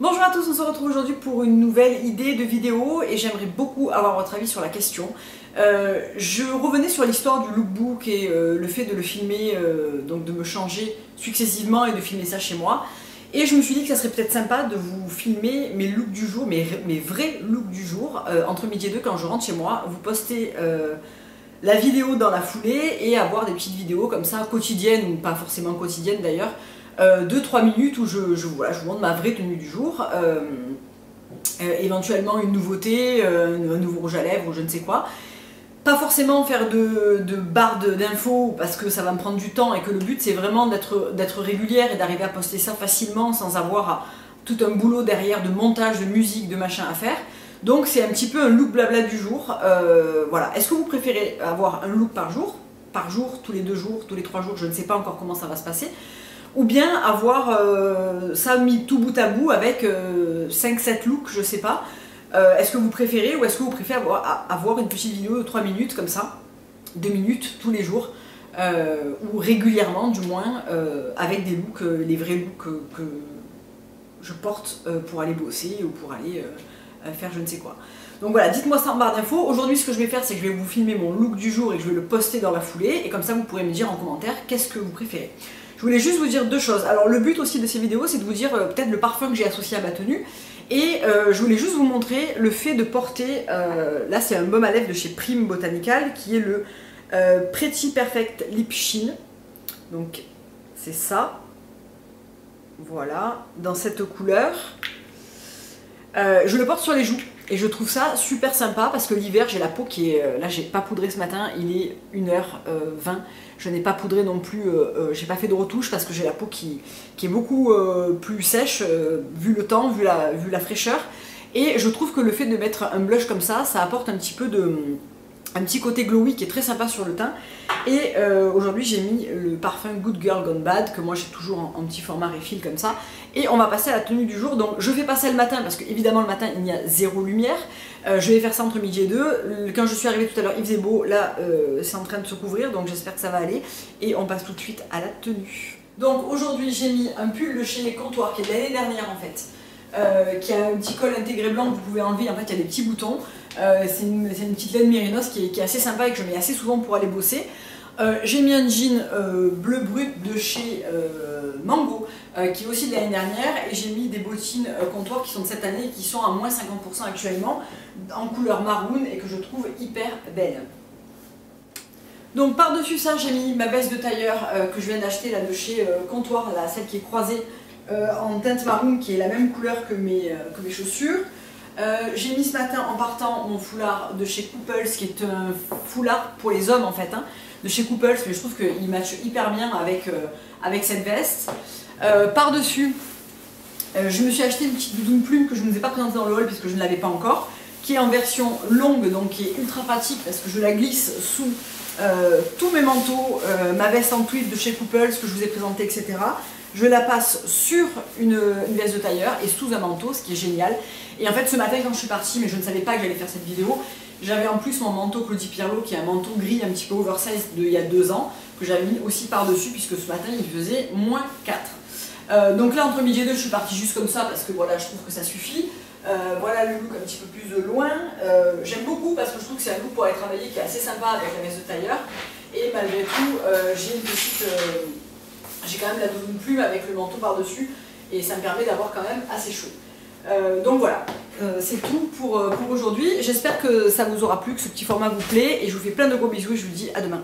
Bonjour à tous, on se retrouve aujourd'hui pour une nouvelle idée de vidéo et j'aimerais beaucoup avoir votre avis sur la question. Je revenais sur l'histoire du lookbook et le fait de le filmer, donc de me changer successivement et de filmer ça chez moi. Et je me suis dit que ça serait peut-être sympa de vous filmer mes looks du jour, mes vrais looks du jour, entre midi et deux quand je rentre chez moi. Vous postez la vidéo dans la foulée et avoir des petites vidéos comme ça, quotidiennes ou pas forcément quotidiennes d'ailleurs, 2-3 minutes où je vous montre ma vraie tenue du jour, éventuellement une nouveauté, un nouveau rouge à lèvres ou je ne sais quoi. Pas forcément faire de barre d'infos parce que ça va me prendre du temps et que le but c'est vraiment d'être régulière et d'arriver à poster ça facilement sans avoir tout un boulot derrière de montage, de musique, de machin à faire. Donc c'est un petit peu un look blabla du jour. Voilà. Est-ce que vous préférez avoir un look par jour, tous les 2 jours, tous les 3 jours, je ne sais pas encore comment ça va se passer, ou bien avoir ça mis tout bout à bout avec 5-7 looks, je sais pas. Est-ce que vous préférez ou est-ce que vous préférez avoir une petite vidéo de 3 minutes comme ça, 2 minutes tous les jours, ou régulièrement du moins, avec des looks, les vrais looks que je porte pour aller bosser ou pour aller faire je ne sais quoi. Donc voilà, dites-moi ça en barre d'infos. Aujourd'hui ce que je vais faire c'est que je vais vous filmer mon look du jour et que je vais le poster dans la foulée et comme ça vous pourrez me dire en commentaire qu'est-ce que vous préférez. Je voulais juste vous dire 2 choses. Alors le but aussi de ces vidéos c'est de vous dire peut-être le parfum que j'ai associé à ma tenue. Et je voulais juste vous montrer le fait de porter, là c'est un baume à lèvres de chez Prime Botanical qui est le Pretty Perfect Lip Sheen. Donc c'est ça, voilà, dans cette couleur. Je le porte sur les joues et je trouve ça super sympa parce que l'hiver j'ai la peau qui est, là j'ai pas poudré ce matin, il est 1h20. Je n'ai pas poudré non plus, j'ai pas fait de retouche parce que j'ai la peau qui est beaucoup plus sèche vu le temps, vu la fraîcheur. Et je trouve que le fait de mettre un blush comme ça apporte un petit peu un petit côté glowy qui est très sympa sur le teint. Et aujourd'hui j'ai mis le parfum Good Girl Gone Bad que moi j'ai toujours en petit format refill comme ça. Et on va passer à la tenue du jour. Donc je fais pas ça le matin parce que évidemment le matin il y a zéro lumière. Je vais faire ça entre midi et 2. Quand je suis arrivée tout à l'heure il faisait beau. Là c'est en train de se couvrir donc j'espère que ça va aller. Et on passe tout de suite à la tenue. Donc aujourd'hui j'ai mis un pull de chez Comptoir qui est de l'année dernière en fait. Qui a un petit col intégré blanc que vous pouvez enlever. En fait il y a des petits boutons. C'est une petite laine mérinos qui est assez sympa et que je mets assez souvent pour aller bosser. J'ai mis un jean bleu brut de chez Mango qui est aussi de l'année dernière et j'ai mis des bottines Comptoir qui sont de cette année qui sont à moins 50% actuellement en couleur maroon et que je trouve hyper belle. Donc par dessus ça j'ai mis ma veste de tailleur que je viens d'acheter là de chez Comptoir, là, celle qui est croisée en teinte maroon qui est la même couleur que mes chaussures. J'ai mis ce matin en partant mon foulard de chez Couples qui est un foulard pour les hommes en fait hein, de chez Couples mais je trouve qu'il matche hyper bien avec cette veste. Par dessus je me suis acheté une petite doudoune plume que je ne vous ai pas présentée dans le haul puisque je ne l'avais pas encore, qui est en version longue donc qui est ultra pratique parce que je la glisse sous tous mes manteaux, ma veste en tweed de chez Couples que je vous ai présenté etc. Je la passe sur une veste de tailleur et sous un manteau, ce qui est génial. Et en fait, ce matin, quand je suis partie, mais je ne savais pas que j'allais faire cette vidéo, j'avais en plus mon manteau Claudie Pierlot, qui est un manteau gris un petit peu oversize d'il y a 2 ans, que j'avais mis aussi par-dessus, puisque ce matin, il faisait -4. Donc là, entre midi et 2, je suis partie juste comme ça, parce que voilà, je trouve que ça suffit. Voilà le look un petit peu plus de loin. J'aime beaucoup, parce que je trouve que c'est un look pour aller travailler qui est assez sympa avec la veste de tailleur. Et malgré tout, j'ai une petite... j'ai quand même la doudoune plume avec le manteau par-dessus et ça me permet d'avoir quand même assez chaud. Donc voilà, c'est tout pour aujourd'hui. J'espère que ça vous aura plu, que ce petit format vous plaît et je vous fais plein de gros bisous et je vous dis à demain.